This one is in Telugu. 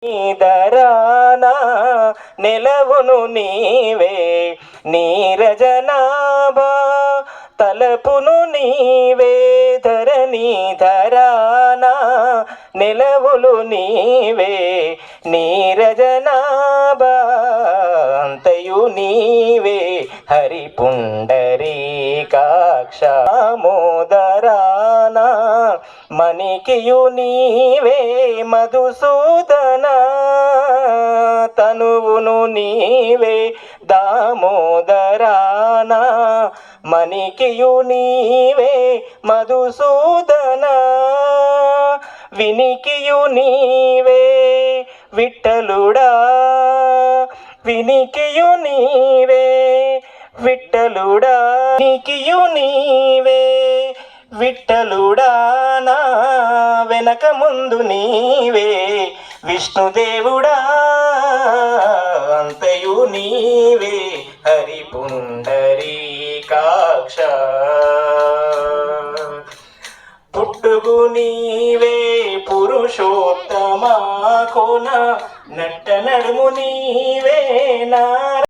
నీదరానా నెలవును నీవే నీరజనాభా తలపును నీవే ధరణీధరానా నెలవులు నీవే నీరజనాభా అంతయు నీవే హరిపుండరీకాక్ష మోదరానా మణికియు నీవే మధుసూదన తనువును నీవే దామోదరానా మణికియు నీవే మధుసూదన వినికియు నీవే విఠలుడా వినికియు నీవే విఠలుడా వినికియు నీవే విఠలుడా నా వెనక ముందు నీవే విష్ణుదేవుడా అంతయు నీవే హరిపుండరీకాక్ష పుట్టుగు నీవే పురుషోత్తమ కోన నట్ట నడుము నీవే నా